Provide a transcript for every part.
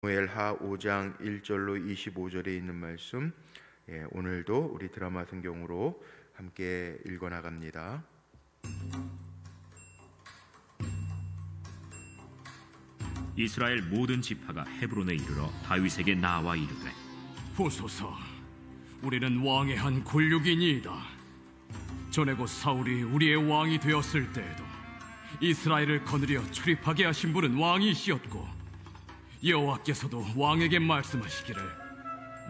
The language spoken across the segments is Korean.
사무엘하 5장 1절로 25절에 있는 말씀, 오늘도 우리 드라마 성경으로 함께 읽어나갑니다. 이스라엘 모든 지파가 헤브론에 이르러 다윗에게 나와 이르되, 보소서, 우리는 왕의 한 권력이니이다. 전에 곧 사울이 우리의 왕이 되었을 때에도 이스라엘을 거느려 출입하게 하신 분은 왕이시었고, 여호와께서도 왕에게 말씀하시기를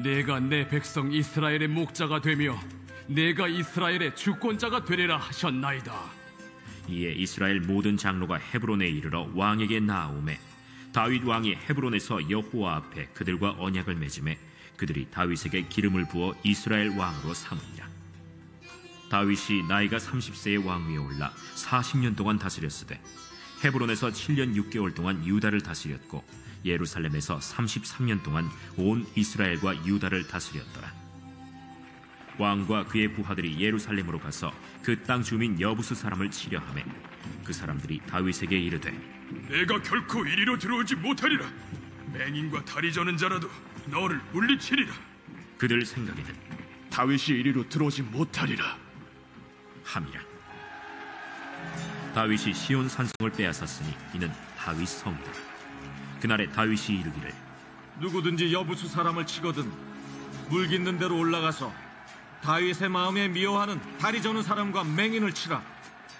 내가 내 백성 이스라엘의 목자가 되며 내가 이스라엘의 주권자가 되리라 하셨나이다. 이에 이스라엘 모든 장로가 헤브론에 이르러 왕에게 나아오매 다윗 왕이 헤브론에서 여호와 앞에 그들과 언약을 맺음에 그들이 다윗에게 기름을 부어 이스라엘 왕으로 삼으니라. 다윗이 나이가 30세의 왕위에 올라 40년 동안 다스렸으되 헤브론에서 7년 6개월 동안 유다를 다스렸고 예루살렘에서 33년 동안 온 이스라엘과 유다를 다스렸더라. 왕과 그의 부하들이 예루살렘으로 가서 그 땅 주민 여부수 사람을 치려하매 그 사람들이 다윗에게 이르되, 내가 결코 이리로 들어오지 못하리라. 맹인과 다리 저는 자라도 너를 물리치리라. 그들 생각에는 다윗이 이리로 들어오지 못하리라 함이라. 다윗이 시온 산성을 빼앗았으니 이는 다윗 성이라. 그날에 다윗이 이르기를, 누구든지 여부수 사람을 치거든 물깃는 대로 올라가서 다윗의 마음에 미워하는 다리 저는 사람과 맹인을 치라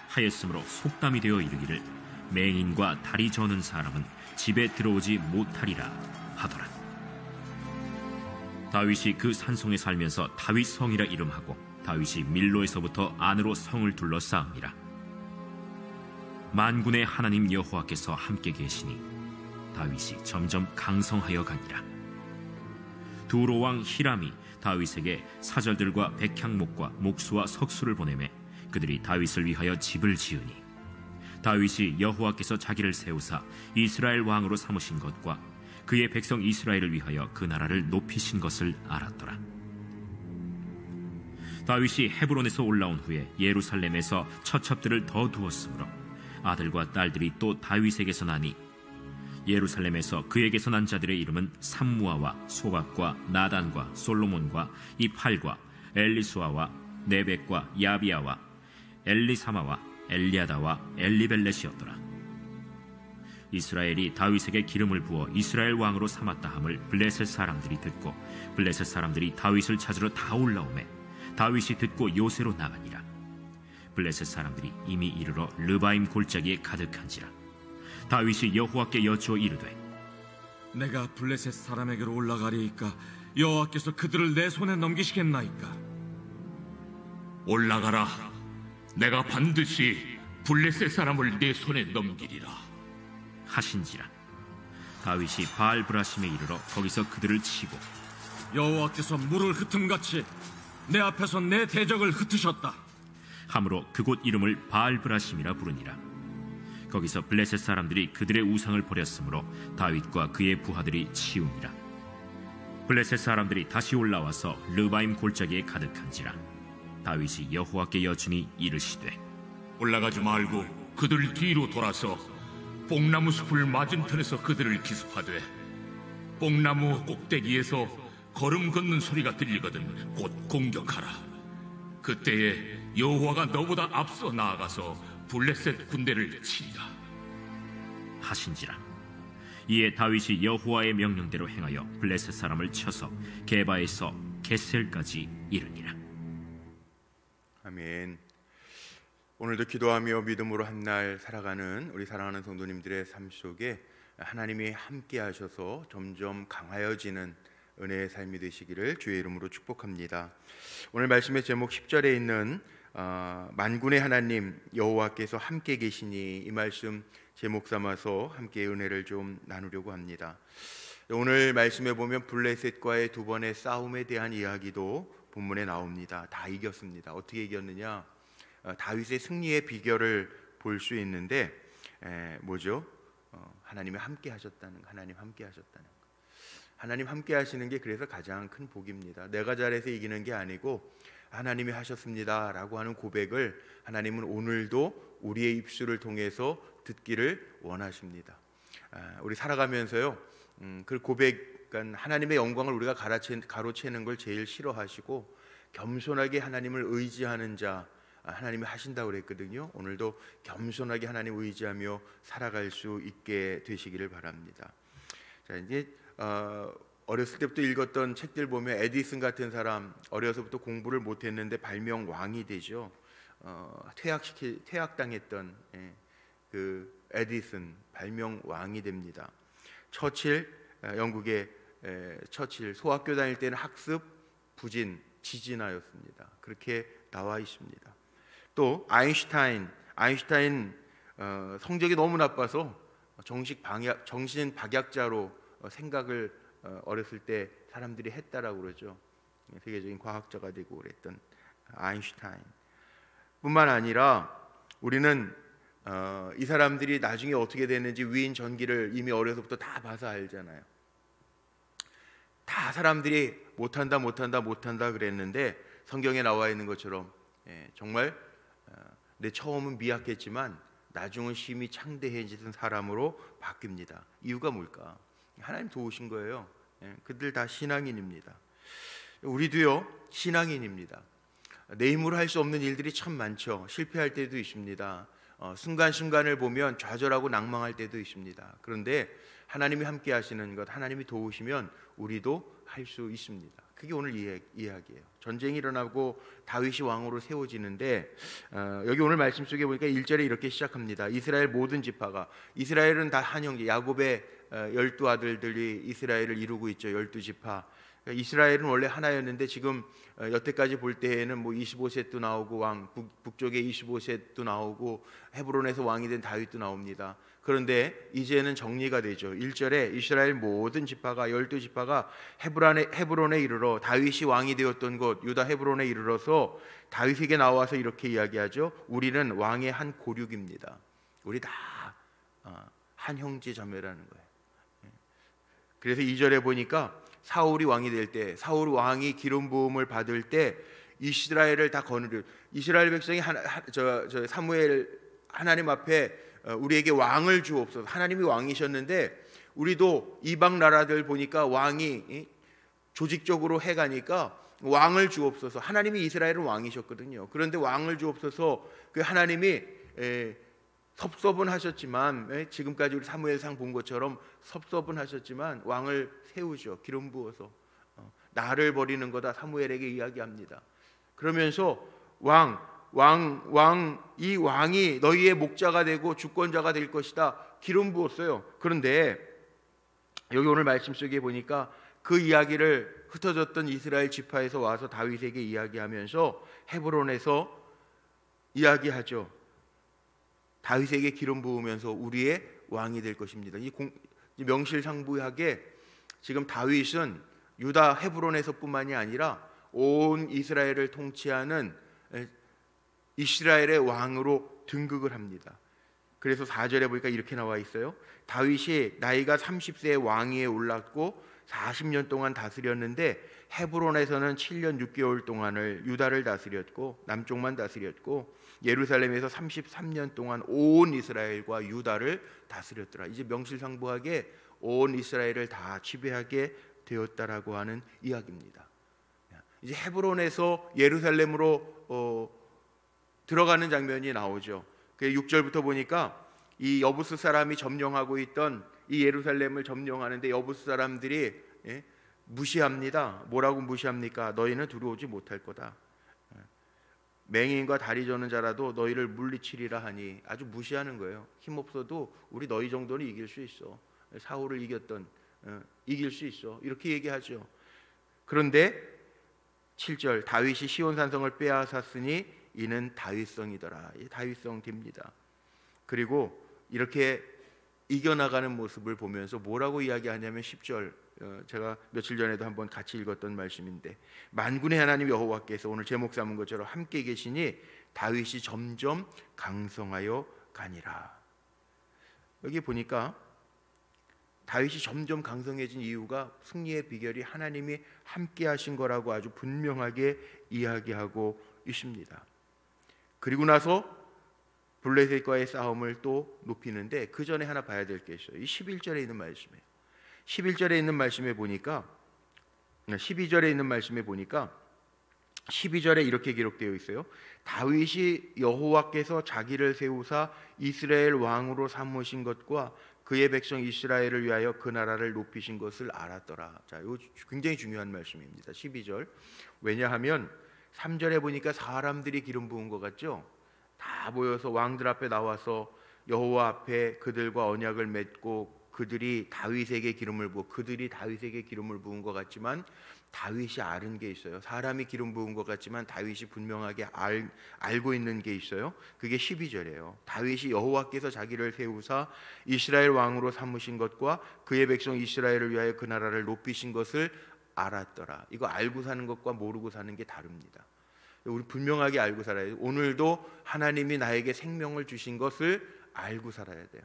하였으므로 속담이 되어 이르기를 맹인과 다리 저는 사람은 집에 들어오지 못하리라 하더라. 다윗이 그 산성에 살면서 다윗 성이라 이름하고 다윗이 밀로에서부터 안으로 성을 둘러싸음이라. 만군의 하나님 여호와께서 함께 계시니 다윗이 점점 강성하여 가니라. 두로 왕 히람이 다윗에게 사절들과 백향목과 목수와 석수를 보내매 그들이 다윗을 위하여 집을 지으니 다윗이 여호와께서 자기를 세우사 이스라엘 왕으로 삼으신 것과 그의 백성 이스라엘을 위하여 그 나라를 높이신 것을 알았더라. 다윗이 헤브론에서 올라온 후에 예루살렘에서 처첩들을 더 두었으므로 아들과 딸들이 또 다윗에게서 나니 예루살렘에서 그에게서 난 자들의 이름은 삼무아와 소각과 나단과 솔로몬과 이팔과 엘리수아와 네벡과 야비아와 엘리사마와 엘리아다와 엘리벨렛이었더라. 이스라엘이 다윗에게 기름을 부어 이스라엘 왕으로 삼았다 함을 블레셋 사람들이 듣고 블레셋 사람들이 다윗을 찾으러 다 올라오매 다윗이 듣고 요새로 나가니라. 블레셋 사람들이 이미 이르러 르바임 골짜기에 가득한지라. 다윗이 여호와께 여쭈어 이르되, 내가 블레셋 사람에게로 올라가리이까 여호와께서 그들을 내 손에 넘기시겠나이까? 올라가라. 내가 반드시 블레셋 사람을 내 손에 넘기리라 하신지라. 다윗이 바알브라심에 이르러 거기서 그들을 치고 여호와께서 물을 흩음같이 내 앞에서 내 대적을 흩으셨다 함으로 그곳 이름을 바알브라심이라 부르니라. 거기서 블레셋 사람들이 그들의 우상을 버렸으므로 다윗과 그의 부하들이 치우니라. 블레셋 사람들이 다시 올라와서 르바임 골짜기에 가득한지라. 다윗이 여호와께 여쭈니 이르시되, 올라가지 말고 그들 뒤로 돌아서 뽕나무 숲을 맞은편에서 그들을 기습하되 뽕나무 꼭대기에서 걸음 걷는 소리가 들리거든 곧 공격하라. 그때에 여호와가 너보다 앞서 나아가서 블레셋 군대를 치리라 하신지라. 이에 다윗이 여호와의 명령대로 행하여 블레셋 사람을 쳐서 게바에서 게셀까지 이르니라. 아멘. 오늘도 기도하며 믿음으로 한 날 살아가는 우리 사랑하는 성도님들의 삶 속에 하나님이 함께 하셔서 점점 강하여지는 은혜의 삶이 되시기를 주의 이름으로 축복합니다. 오늘 말씀의 제목 10절에 있는 만군의 하나님 여호와께서 함께 계시니, 이 말씀 제목 삼아서 함께 은혜를 좀 나누려고 합니다. 오늘 말씀에 보면 블레셋과의 두 번의 싸움에 대한 이야기도 본문에 나옵니다. 다 이겼습니다. 어떻게 이겼느냐? 다윗의 승리의 비결을 볼 수 있는데 뭐죠? 하나님이 함께 하셨다는 거. 하나님 함께 하셨다는 거. 하나님 함께 하시는 게 그래서 가장 큰 복입니다. 내가 잘해서 이기는 게 아니고 하나님이 하셨습니다 라고 하는 고백을 하나님은 오늘도 우리의 입술을 통해서 듣기를 원하십니다. 우리 살아가면서요 그 고백, 그러니까 하나님의 영광을 우리가 가로채는 걸 제일 싫어하시고 겸손하게 하나님을 의지하는 자 하나님이 하신다고 그랬거든요. 오늘도 겸손하게 하나님 의지하며 살아갈 수 있게 되시기를 바랍니다. 자, 이제 어렸을 때부터 읽었던 책들 보면 에디슨 같은 사람 어려서부터 공부를 못했는데 발명 왕이 되죠. 퇴학당했던 그 에디슨 발명 왕이 됩니다. 처칠, 영국의 처칠, 소학교 다닐 때는 학습 부진, 지진하였습니다. 그렇게 나와 있습니다. 또 아인슈타인 성적이 너무 나빠서 정신 박약자로 생각을 어렸을 때 사람들이 했다라고 그러죠. 세계적인 과학자가 되고 그랬던 아인슈타인 뿐만 아니라 우리는 이 사람들이 나중에 어떻게 되는지 위인 전기를 이미 어려서부터 다 봐서 알잖아요. 다 사람들이 못한다 그랬는데 성경에 나와 있는 것처럼 정말 내 처음은 미약했지만 나중은 심히 창대해진 사람으로 바뀝니다. 이유가 뭘까? 하나님 도우신 거예요. 그들 다 신앙인입니다. 우리도요 신앙인입니다. 내 힘으로 할 수 없는 일들이 참 많죠. 실패할 때도 있습니다. 순간순간을 보면 좌절하고 낭망할 때도 있습니다. 그런데 하나님이 함께 하시는 것, 하나님이 도우시면 우리도 할 수 있습니다. 그게 오늘 이야기예요. 전쟁이 일어나고 다윗이 왕으로 세워지는데 여기 오늘 말씀 속에 보니까 1절에 이렇게 시작합니다. 이스라엘 모든 지파가, 이스라엘은 다 한 형제, 야곱의 12아들들이 이스라엘을 이루고 있죠. 12지파. 이스라엘은 원래 하나였는데 지금 여태까지 볼 때에는 뭐 25셋도 나오고 왕, 북쪽에 25셋도 나오고 헤브론에서 왕이 된 다윗도 나옵니다. 그런데 이제는 정리가 되죠. 1절에 이스라엘 모든 지파가 12지파가 헤브론에 이르러 다윗이 왕이 되었던 곳 유다 헤브론에 이르러서 다윗에게 나와서 이렇게 이야기하죠. 우리는 왕의 한 고륙입니다. 우리 다 한 형제 자매라는 거예요. 그래서 2절에 보니까 사울이 왕이 될 때, 사울 왕이 기름 부음을 받을 때 이스라엘을 다 거느려, 이스라엘 백성이 사무엘 하나님 앞에 우리에게 왕을 주옵소서. 하나님이 왕이셨는데 우리도 이방 나라들 보니까 왕이 조직적으로 해가니까 왕을 주옵소서. 하나님이 이스라엘은 왕이셨거든요. 그런데 왕을 주옵소서. 그 하나님이 섭섭은 하셨지만, 지금까지 우리 사무엘상 본 것처럼 섭섭은 하셨지만 왕을 세우죠. 기름 부어서. 나를 버리는 거다 사무엘에게 이야기합니다. 그러면서 이 왕이 너희의 목자가 되고 주권자가 될 것이다. 기름 부었어요. 그런데 여기 오늘 말씀 속에 보니까 그 이야기를 흩어졌던 이스라엘 지파에서 와서 다윗에게 이야기하면서 헤브론에서 이야기하죠. 다윗에게 기름 부으면서 우리의 왕이 될 것입니다. 이 명실상부하게 지금 다윗은 유다 헤브론에서뿐만이 아니라 온 이스라엘을 통치하는 이스라엘의 왕으로 등극을 합니다. 그래서 4절에 보니까 이렇게 나와 있어요. 다윗이 나이가 30세에 왕위에 올랐고 40년 동안 다스렸는데 헤브론에서는 7년 6개월 동안을 유다를 다스렸고 남쪽만 다스렸고 예루살렘에서 33년 동안 온 이스라엘과 유다를 다스렸더라. 이제 명실상부하게 온 이스라엘을 다 지배하게 되었다라고 하는 이야기입니다. 이제 헤브론에서 예루살렘으로 들어가는 장면이 나오죠. 그 6절부터 보니까 이 여부스 사람이 점령하고 있던 이 예루살렘을 점령하는데 여부스 사람들이 무시합니다. 뭐라고 무시합니까? 너희는 들어오지 못할 거다. 맹인과 다리 저는 자라도 너희를 물리치리라 하니, 아주 무시하는 거예요. 힘없어도 우리 너희 정도는 이길 수 있어. 사울을 이길 수 있어. 이렇게 얘기하죠. 그런데 7절 다윗이 시온산성을 빼앗았으니 이는 다윗성이더라. 다윗성 됩니다. 그리고 이렇게 이겨나가는 모습을 보면서 뭐라고 이야기하냐면 10절, 제가 며칠 전에도 한번 같이 읽었던 말씀인데, 만군의 하나님 여호와께서 오늘 제목 삼은 것처럼 함께 계시니 다윗이 점점 강성하여 가니라. 여기 보니까 다윗이 점점 강성해진 이유가, 승리의 비결이 하나님이 함께 하신 거라고 아주 분명하게 이야기하고 있습니다. 그리고 나서 블레셋과의 싸움을 또 높이는데 그 전에 하나 봐야 될 게 있어요. 이 11절에 있는 말씀이에요. 11절에 있는 말씀에 보니까 12절에 있는 말씀에 보니까 12절에 이렇게 기록되어 있어요. 다윗이 여호와께서 자기를 세우사 이스라엘 왕으로 삼으신 것과 그의 백성 이스라엘을 위하여 그 나라를 높이신 것을 알았더라. 자, 이거 굉장히 중요한 말씀입니다. 12절. 왜냐하면 3절에 보니까 사람들이 기름 부은 것 같죠? 다 모여서 왕들 앞에 나와서 여호와 앞에 그들과 언약을 맺고 그들이 다윗에게 기름을 부은 것 같지만 다윗이 아는 게 있어요. 사람이 기름 부은 것 같지만 다윗이 분명하게 알고 있는 게 있어요. 그게 12절이에요. 다윗이 여호와께서 자기를 세우사 이스라엘 왕으로 삼으신 것과 그의 백성 이스라엘을 위하여 그 나라를 높이신 것을 알았더라. 이거 알고 사는 것과 모르고 사는 게 다릅니다. 우리 분명하게 알고 살아야 돼요. 오늘도 하나님이 나에게 생명을 주신 것을 알고 살아야 돼요.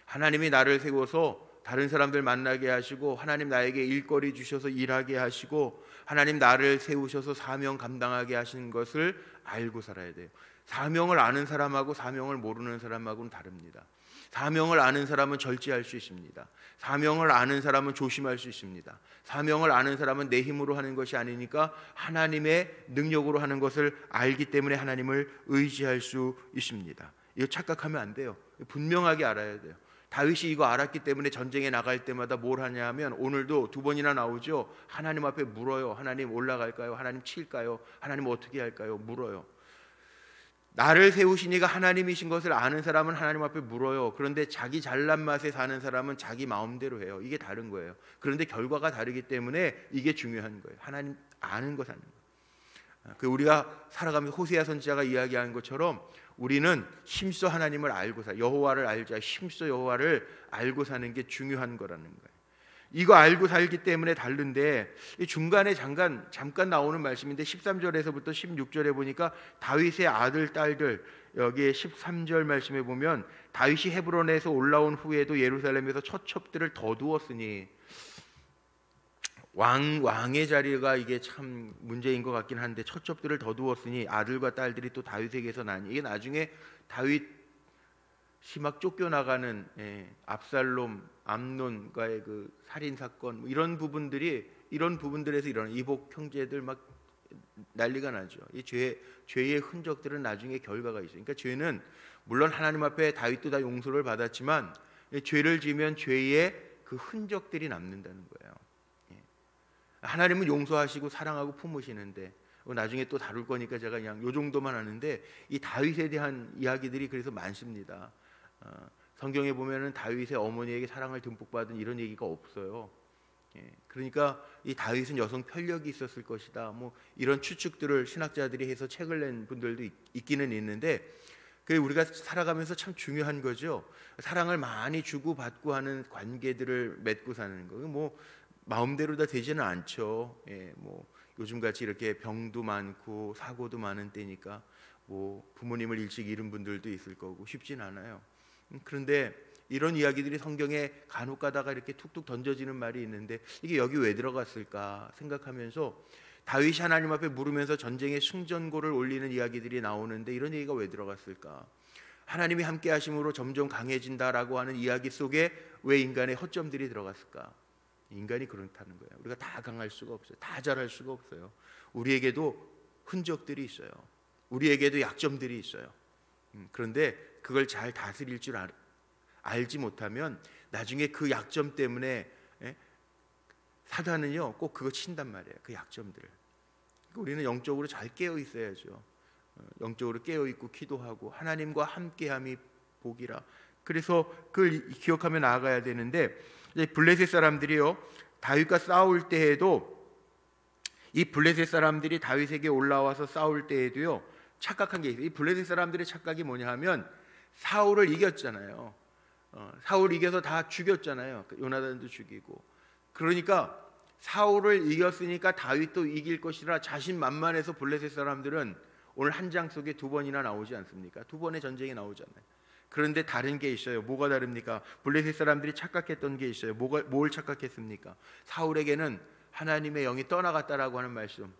하나님이 나를 세워서 다른 사람들 만나게 하시고 하나님 나에게 일거리 주셔서 일하게 하시고 하나님 나를 세우셔서 사명 감당하게 하신 것을 알고 살아야 돼요. 사명을 아는 사람하고 사명을 모르는 사람하고는 다릅니다. 사명을 아는 사람은 절제할 수 있습니다. 사명을 아는 사람은 조심할 수 있습니다. 사명을 아는 사람은 내 힘으로 하는 것이 아니니까 하나님의 능력으로 하는 것을 알기 때문에 하나님을 의지할 수 있습니다. 이거 착각하면 안 돼요. 분명하게 알아야 돼요. 다윗이 이거 알았기 때문에 전쟁에 나갈 때마다 뭘 하냐 하면 오늘도 2번이나 나오죠. 하나님 앞에 물어요. 하나님 올라갈까요? 하나님 칠까요? 하나님 어떻게 할까요? 물어요. 나를 세우시니가 하나님이신 것을 아는 사람은 하나님 앞에 물어요. 그런데 자기 잘난 맛에 사는 사람은 자기 마음대로 해요. 이게 다른 거예요. 그런데 결과가 다르기 때문에 이게 중요한 거예요. 하나님 아는 거 사는 거예요. 우리가 살아가면서 호세아 선지자가 이야기한 것처럼 우리는 힘써 하나님을 알고 여호와를 알자. 힘써 여호와를 알고 사는 게 중요한 거라는 거예요. 이거 알고 살기 때문에 다른데 중간에 잠깐 나오는 말씀인데 13절에서부터 16절에 보니까 다윗의 아들 딸들 여기에 13절 말씀에 보면 다윗이 헤브론에서 올라온 후에도 예루살렘에서 처첩들을 더 두었으니 왕의 자리가 이게 참 문제인 것 같긴 한데 처첩들을 더 두었으니 아들과 딸들이 또 다윗에게서 나니 이게 나중에 다윗이 막 쫓겨나가는 압살롬, 암논과의 그 살인 사건 이런 부분들에서 일어나는 이복 형제들 막 난리가 나죠. 이 죄의 흔적들은 나중에 결과가 있어요. 그러니까 죄는 물론 하나님 앞에 다윗도 다 용서를 받았지만 죄를 지으면 죄의 그 흔적들이 남는다는 거예요. 하나님은 용서하시고 사랑하고 품으시는데 나중에 또 다룰 거니까 제가 그냥 요 정도만 하는데 이 다윗에 대한 이야기들이 그래서 많습니다. 성경에 보면은 다윗의 어머니에게 사랑을 듬뿍 받은 이런 얘기가 없어요. 그러니까 이 다윗은 여성 편력이 있었을 것이다. 뭐 이런 추측들을 신학자들이 해서 책을 낸 분들도 있기는 있는데 그게 우리가 살아가면서 참 중요한 거죠. 사랑을 많이 주고 받고 하는 관계들을 맺고 사는 거. 뭐 마음대로 다 되지는 않죠. 뭐 요즘같이 이렇게 병도 많고 사고도 많은 때니까 뭐 부모님을 일찍 잃은 분들도 있을 거고 쉽진 않아요. 그런데 이런 이야기들이 성경에 간혹 가다가 이렇게 툭툭 던져지는 말이 있는데 이게 여기 왜 들어갔을까 생각하면서 다윗이 하나님 앞에 물으면서 전쟁의 승전고를 올리는 이야기들이 나오는데 이런 얘기가 왜 들어갔을까? 하나님이 함께 하심으로 점점 강해진다라고 하는 이야기 속에 왜 인간의 허점들이 들어갔을까? 인간이 그렇다는 거예요. 우리가 다 강할 수가 없어요. 다 잘할 수가 없어요. 우리에게도 흔적들이 있어요. 우리에게도 약점들이 있어요. 그런데 그걸 잘 다스릴 줄 알지 못하면 나중에 그 약점 때문에 사단은요 꼭 그거 친단 말이에요. 그 약점들. 우리는 영적으로 잘 깨어 있어야죠. 영적으로 깨어 있고 기도하고 하나님과 함께함이 복이라. 그래서 그걸 기억하며 나아가야 되는데 블레셋 사람들이요 다윗과 싸울 때에도 이 블레셋 사람들이 다윗에게 올라와서 싸울 때에도요 착각한 게 있어요. 이 블레셋 사람들의 착각이 뭐냐 하면 사울을 이겼잖아요. 사울 이겨서 다 죽였잖아요. 요나단도 죽이고. 그러니까 사울을 이겼으니까 다윗도 이길 것이라 자신만만해서 블레셋 사람들은 오늘 한 장 속에 2번이나 나오지 않습니까? 2번의 전쟁이 나오잖아요. 그런데 다른 게 있어요. 뭐가 다릅니까? 블레셋 사람들이 착각했던 게 있어요. 뭘 착각했습니까? 사울에게는 하나님의 영이 떠나갔다라고 하는 말씀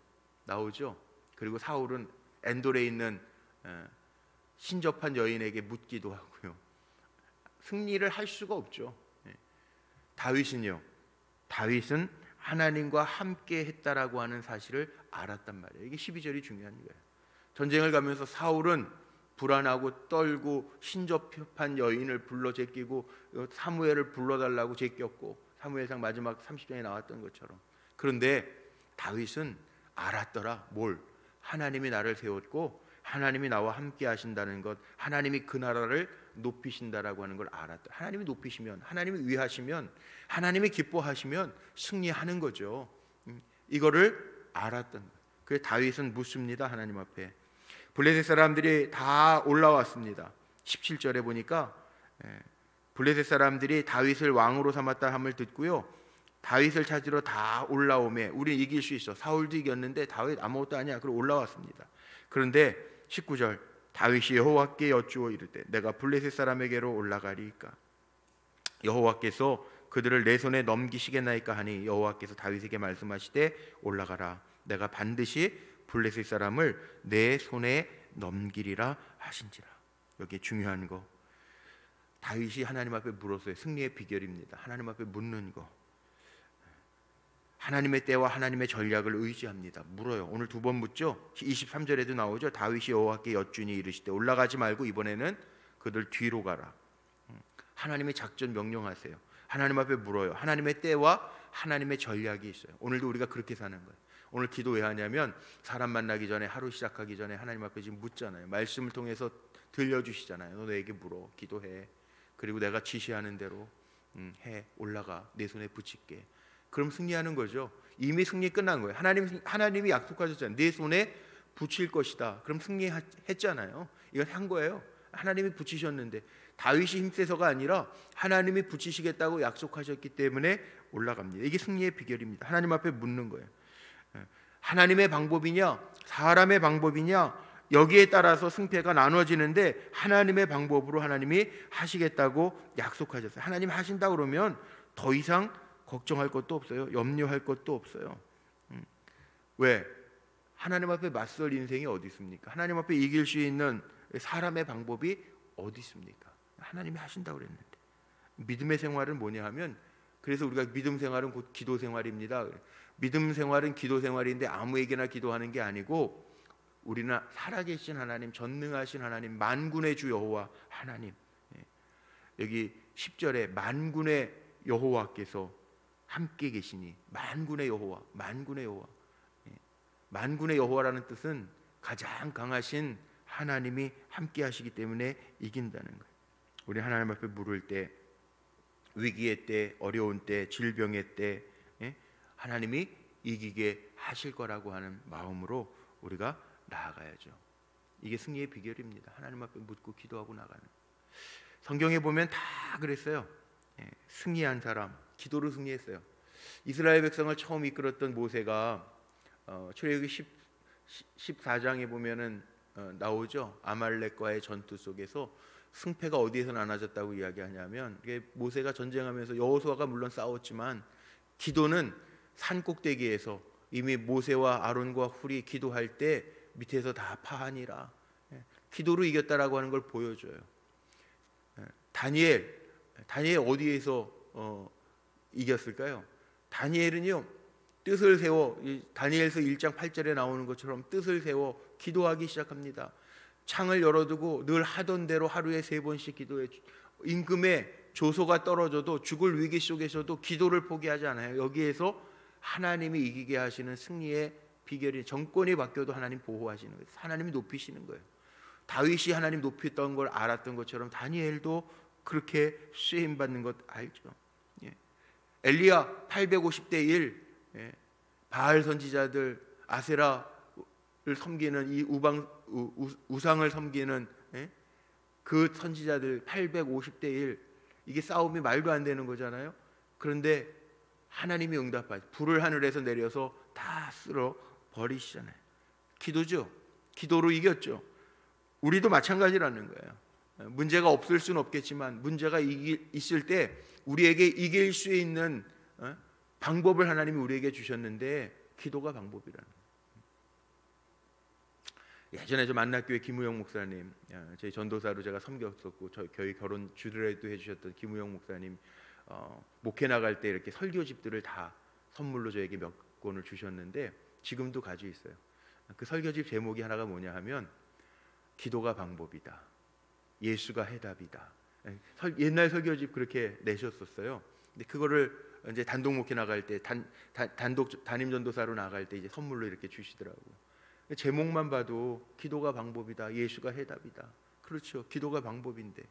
나오죠. 그리고 사울은 엔돌에 있는 신접한 여인에게 묻기도 하고요. 승리를 할 수가 없죠. 다윗은요 다윗은 하나님과 함께 했다라고 하는 사실을 알았단 말이에요. 이게 12절이 중요한 거예요. 전쟁을 가면서 사울은 불안하고 떨고 신접한 여인을 불러 제끼고 사무엘을 불러달라고 제꼈고, 사무엘상 마지막 30장에 나왔던 것처럼. 그런데 다윗은 알았더라. 뭘? 하나님이 나를 세웠고 하나님이 나와 함께 하신다는 것, 하나님이 그 나라를 높이신다라고 하는 걸 알았다. 하나님이 높이시면, 하나님이 위하시면, 하나님이 기뻐하시면 승리하는 거죠. 이거를 알았던 거예요. 그래서 다윗은 묻습니다. 하나님 앞에. 블레셋 사람들이 다 올라왔습니다. 17절에 보니까 블레셋 사람들이 다윗을 왕으로 삼았다 함을 듣고요, 다윗을 찾으러 다 올라오매 우리 이길 수 있어. 사울도 이겼는데 다윗 아무것도 아니야. 그리고 올라왔습니다. 그런데 19절, 다윗이 여호와께 여쭈어 이르되 내가 블레셋 사람에게로 올라가리이까? 여호와께서 그들을 내 손에 넘기시겠나이까 하니 여호와께서 다윗에게 말씀하시되 올라가라. 내가 반드시 블레셋 사람을 내 손에 넘기리라 하신지라. 여기 중요한 거, 다윗이 하나님 앞에 물었어요. 승리의 비결입니다. 하나님 앞에 묻는 거. 하나님의 때와 하나님의 전략을 의지합니다. 물어요. 오늘 두 번 묻죠. 23절에도 나오죠. 다윗이 여호와께 여쭈니 이르시되 올라가지 말고 이번에는 그들 뒤로 가라. 하나님의 작전 명령하세요. 하나님 앞에 물어요. 하나님의 때와 하나님의 전략이 있어요. 오늘도 우리가 그렇게 사는 거예요. 오늘 기도 왜 하냐면 사람 만나기 전에, 하루 시작하기 전에 하나님 앞에 지금 묻잖아요. 말씀을 통해서 들려주시잖아요. 너 내게 물어, 기도해. 그리고 내가 지시하는 대로 해. 올라가. 내 손에 붙일게. 그럼 승리하는 거죠. 이미 승리 끝난 거예요. 하나님이 약속하셨잖아요. 내 손에 붙일 것이다. 그럼 승리했잖아요. 이건 한 거예요. 하나님이 붙이셨는데, 다윗이 힘세서가 아니라 하나님이 붙이시겠다고 약속하셨기 때문에 올라갑니다. 이게 승리의 비결입니다. 하나님 앞에 묻는 거예요. 하나님의 방법이냐 사람의 방법이냐, 여기에 따라서 승패가 나눠지는데 하나님의 방법으로 하나님이 하시겠다고 약속하셨어요. 하나님 하신다 그러면 더 이상 걱정할 것도 없어요. 염려할 것도 없어요. 왜? 하나님 앞에 맞설 인생이 어디 있습니까? 하나님 앞에 이길 수 있는 사람의 방법이 어디 있습니까? 하나님이 하신다고 그랬는데. 믿음의 생활은 뭐냐 하면, 그래서 우리가 믿음 생활은 곧 기도 생활입니다. 믿음 생활은 기도 생활인데 아무에게나 기도하는 게 아니고, 우리는 살아계신 하나님, 전능하신 하나님, 만군의 주 여호와 하나님. 여기 10절에 만군의 여호와께서 함께 계시니, 만군의 여호와, 만군의 여호와. 만군의 여호와라는 뜻은 가장 강하신 하나님이 함께 하시기 때문에 이긴다는 거예요. 우리 하나님 앞에 물을 때, 위기의 때, 어려운 때, 질병의 때 하나님이 이기게 하실 거라고 하는 마음으로 우리가 나아가야죠. 이게 승리의 비결입니다. 하나님 앞에 묻고 기도하고 나가는. 성경에 보면 다 그랬어요. 승리한 사람, 기도로 승리했어요. 이스라엘 백성을 처음 이끌었던 모세가 출애굽기 14장에 보면은 나오죠. 아말렉과의 전투 속에서 승패가 어디에서 나눠졌다고 이야기하냐면, 모세가 전쟁하면서 여호수아가 물론 싸웠지만 기도는 산 꼭대기에서 이미 모세와 아론과 훌이 기도할 때 밑에서 다 파하니라. 기도로 이겼다라고 하는 걸 보여줘요. 다니엘 어디에서 이겼을까요? 다니엘은요, 뜻을 세워, 다니엘서 1장 8절에 나오는 것처럼 뜻을 세워 기도하기 시작합니다. 창을 열어두고 늘 하던 대로 하루에 3번씩 기도해. 임금의 조소가 떨어져도, 죽을 위기 속에서도 기도를 포기하지 않아요. 여기에서 하나님이 이기게 하시는 승리의 비결이, 정권이 바뀌어도 하나님 보호하시는 거예요. 하나님이 높이시는 거예요. 다윗이 하나님 높였던 걸 알았던 것처럼 다니엘도 그렇게 쓰임 받는 것 알죠. 엘리야 850대 1, 바알 선지자들, 아세라를 섬기는 이 우상을 섬기는 그 선지자들 850대 1, 이게 싸움이 말도 안 되는 거잖아요. 그런데 하나님이 응답하시, 불을 하늘에서 내려서 다 쓸어 버리시잖아요. 기도죠. 기도로 이겼죠. 우리도 마찬가지라는 거예요. 문제가 없을 수는 없겠지만 문제가 있을 때 우리에게 이길 수 있는 방법을 하나님이 우리에게 주셨는데, 기도가 방법이라는 거예요. 예전에 저 만나교회 김우영 목사님, 저희 전도사로 제가 섬겼었고 저희 결혼 주례도 해주셨던 김우영 목사님, 목회 나갈 때 이렇게 설교집들을 다 선물로 저에게 몇 권을 주셨는데 지금도 가지고 있어요. 그 설교집 제목이 하나가 뭐냐 하면 기도가 방법이다, 예수가 해답이다. 옛날 설교집 그렇게 내셨었어요. 근데 그거를 이제 단독 목회 나갈 때 단독 담임 전도사로 나갈 때 이제 선물로 이렇게 주시더라고요. 제목만 봐도 기도가 방법이다, 예수가 해답이다. 그렇죠. 기도가 방법인데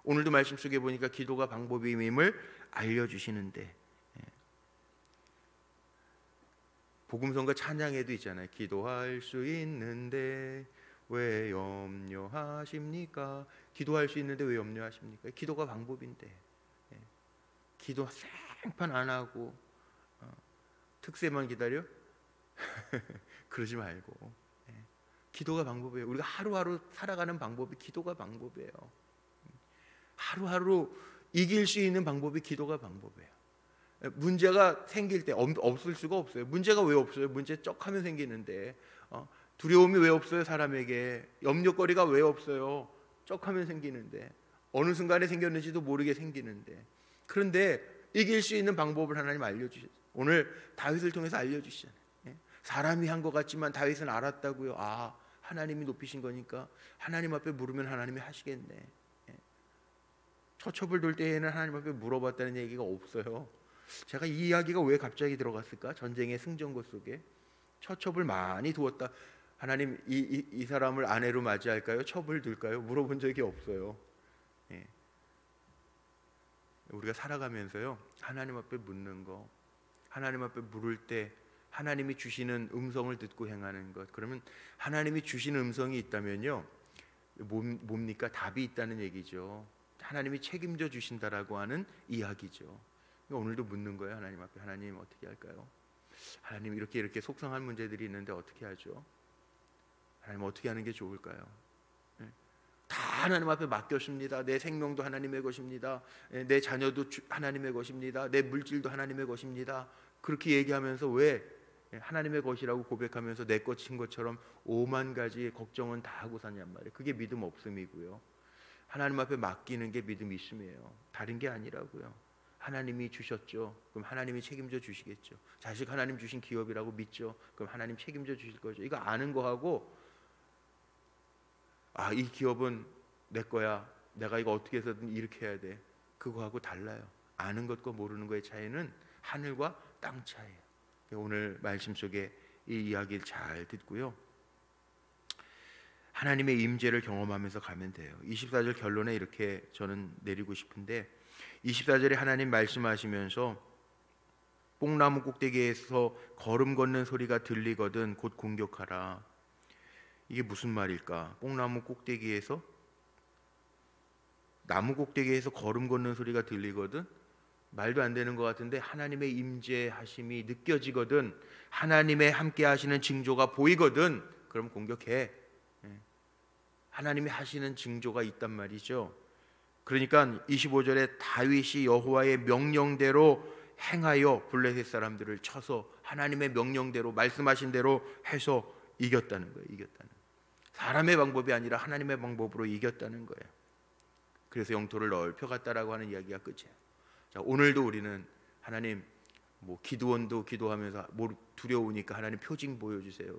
오늘도 말씀 속에 보니까 기도가 방법임을 알려주시는데, 복음성가 찬양에도 있잖아요. 기도할 수 있는데 왜 염려하십니까? 기도할 수 있는데 왜 염려하십니까? 기도가 방법인데, 기도 생판 안 하고 특세만 기다려? 그러지 말고, 기도가 방법이에요. 우리가 하루하루 살아가는 방법이 기도가 방법이에요. 하루하루 이길 수 있는 방법이 기도가 방법이에요. 문제가 생길 때 없을 수가 없어요. 문제가 왜 없어요? 문제 쩍하면 생기는데, 두려움이 왜 없어요? 사람에게 염려거리가 왜 없어요? 쩍하면 생기는데, 어느 순간에 생겼는지도 모르게 생기는데, 그런데 이길 수 있는 방법을 하나님 알려주셨어요. 오늘 다윗을 통해서 알려주시잖아요. 사람이 한 것 같지만 다윗은 알았다고요. 아, 하나님이 높이신 거니까 하나님 앞에 물으면 하나님이 하시겠네. 처첩을 돌 때에는 하나님 앞에 물어봤다는 얘기가 없어요. 제가 이 이야기가 왜 갑자기 들어갔을까? 전쟁의 승전고 속에 처첩을 많이 두었다. 하나님 이 사람을 아내로 맞이할까요? 첩을 둘까요? 물어본 적이 없어요. 우리가 살아가면서요, 하나님 앞에 묻는 거, 하나님 앞에 물을 때 하나님이 주시는 음성을 듣고 행하는 것. 그러면 하나님이 주시는 음성이 있다면요, 뭡니까? 답이 있다는 얘기죠. 하나님이 책임져 주신다라고 하는 이야기죠. 오늘도 묻는 거예요. 하나님 앞에, 하나님 어떻게 할까요? 하나님 이렇게 속상한 문제들이 있는데 어떻게 하죠? 하나님 어떻게 하는 게 좋을까요? 다 하나님 앞에 맡겼습니다. 내 생명도 하나님의 것입니다. 내 자녀도 하나님의 것입니다. 내 물질도 하나님의 것입니다. 그렇게 얘기하면서 왜 하나님의 것이라고 고백하면서 내 것인 것처럼 5만 가지 걱정은 다 하고 사냔 말이에요. 그게 믿음 없음이고요. 하나님 앞에 맡기는 게 믿음 있음이에요. 다른 게 아니라고요. 하나님이 주셨죠. 그럼 하나님이 책임져 주시겠죠. 자식 하나님 주신 기업이라고 믿죠. 그럼 하나님 책임져 주실 거죠. 이거 아는 거하고, 아, 이 기업은 내 거야, 내가 이거 어떻게 해서든 이렇게 해야 돼, 그거하고 달라요. 아는 것과 모르는 거의 차이는 하늘과 땅 차이예요. 오늘 말씀 속에 이 이야기를 잘 듣고요, 하나님의 임재를 경험하면서 가면 돼요. 24절 결론에 이렇게 저는 내리고 싶은데, 24절에 하나님 말씀하시면서 뽕나무 꼭대기에서 걸음 걷는 소리가 들리거든 곧 공격하라. 이게 무슨 말일까? 뽕나무 꼭대기에서, 나무 꼭대기에서 걸음 걷는 소리가 들리거든? 말도 안 되는 것 같은데 하나님의 임재하심이 느껴지거든, 하나님의 함께 하시는 징조가 보이거든, 그럼 공격해. 하나님이 하시는 징조가 있단 말이죠. 그러니까 25절에 다윗이 여호와의 명령대로 행하여 블레셋 사람들을 쳐서 하나님의 명령대로 말씀하신 대로 해서 이겼다는 거예요. 이겼다는 거예요. 사람의 방법이 아니라 하나님의 방법으로 이겼다는 거예요. 그래서 영토를 넓혀갔다라고 하는 이야기가 끝이에요. 자, 오늘도 우리는 하나님, 기드온도 기도하면서 두려우니까 하나님 표징 보여주세요.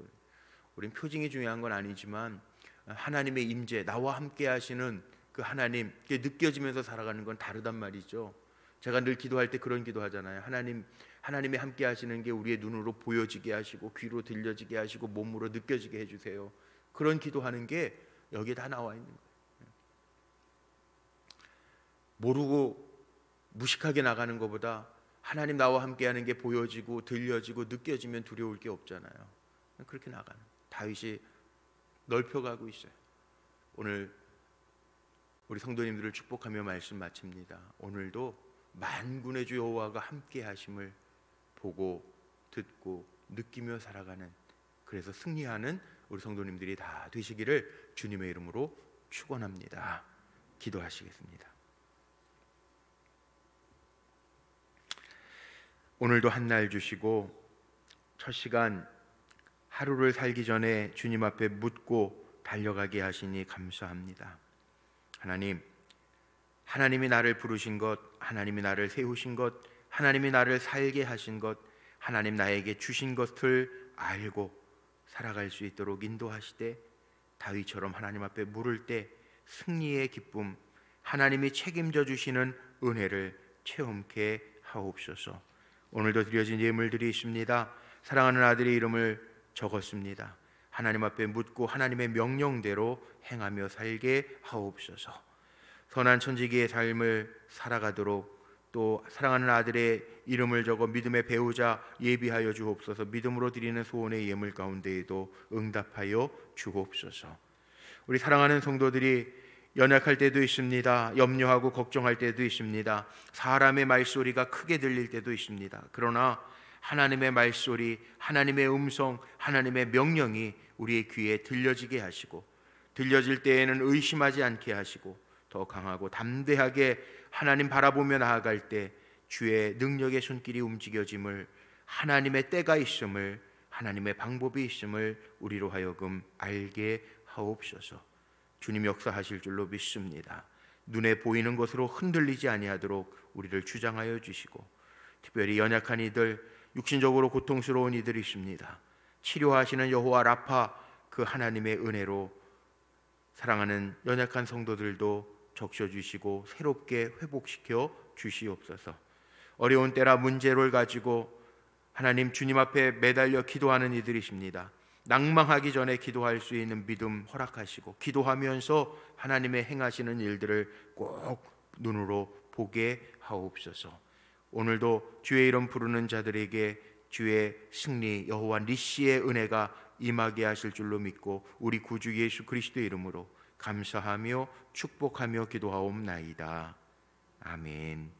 우린 표징이 중요한 건 아니지만 하나님의 임재, 나와 함께 하시는 그 하나님, 그게 느껴지면서 살아가는 건 다르단 말이죠. 제가 늘 기도할 때 그런 기도하잖아요. 하나님이 함께 하시는 게 우리의 눈으로 보여지게 하시고 귀로 들려지게 하시고 몸으로 느껴지게 해주세요. 그런 기도하는 게 여기에 다 나와 있는 거예요. 모르고 무식하게 나가는 것보다 하나님 나와 함께 하는 게 보여지고 들려지고 느껴지면 두려울 게 없잖아요. 그렇게 나가는, 다윗이 넓혀가고 있어요. 오늘 우리 성도님들을 축복하며 말씀 마칩니다. 오늘도 만군의 주 여호와가 함께 하심을 보고 듣고 느끼며 살아가는, 그래서 승리하는 우리 성도님들이 다 되시기를 주님의 이름으로 축원합니다. 기도하시겠습니다. 오늘도 한 날 주시고 첫 시간 하루를 살기 전에 주님 앞에 묻고 달려가게 하시니 감사합니다. 하나님, 하나님이 나를 부르신 것, 하나님이 나를 세우신 것, 하나님이 나를 살게 하신 것, 하나님 나에게 주신 것을 알고 살아갈 수 있도록 인도하시되, 다윗처럼 하나님 앞에 물을 때 승리의 기쁨, 하나님이 책임져 주시는 은혜를 체험케 하옵소서. 오늘도 드려진 예물들이 있습니다. 사랑하는 아들의 이름을 적었습니다. 하나님 앞에 묻고 하나님의 명령대로 행하며 살게 하옵소서. 선한 천지기의 삶을 살아가도록, 또 사랑하는 아들의 이름을 적어 믿음의 배우자 예비하여 주옵소서. 믿음으로 드리는 소원의 예물 가운데에도 응답하여 주옵소서. 우리 사랑하는 성도들이 연약할 때도 있습니다. 염려하고 걱정할 때도 있습니다. 사람의 말소리가 크게 들릴 때도 있습니다. 그러나 하나님의 말소리, 하나님의 음성, 하나님의 명령이 우리의 귀에 들려지게 하시고, 들려질 때에는 의심하지 않게 하시고, 더 강하고 담대하게 하나님 바라보며 나아갈 때 주의 능력의 손길이 움직여짐을, 하나님의 때가 있음을, 하나님의 방법이 있음을 우리로 하여금 알게 하옵소서. 주님 역사하실 줄로 믿습니다. 눈에 보이는 것으로 흔들리지 아니하도록 우리를 주장하여 주시고, 특별히 연약한 이들, 육신적으로 고통스러운 이들이 있습니다. 치료하시는 여호와 라파, 그 하나님의 은혜로 사랑하는 연약한 성도들도 적셔주시고 새롭게 회복시켜 주시옵소서. 어려운 때라 문제를 가지고 하나님 주님 앞에 매달려 기도하는 이들이십니다. 낭망하기 전에 기도할 수 있는 믿음 허락하시고, 기도하면서 하나님의 행하시는 일들을 꼭 눈으로 보게 하옵소서. 오늘도 주의 이름 부르는 자들에게 주의 승리, 여호와 니시의 은혜가 임하게 하실 줄로 믿고, 우리 구주 예수 그리스도의 이름으로 감사하며 축복하며 기도하옵나이다. 아멘.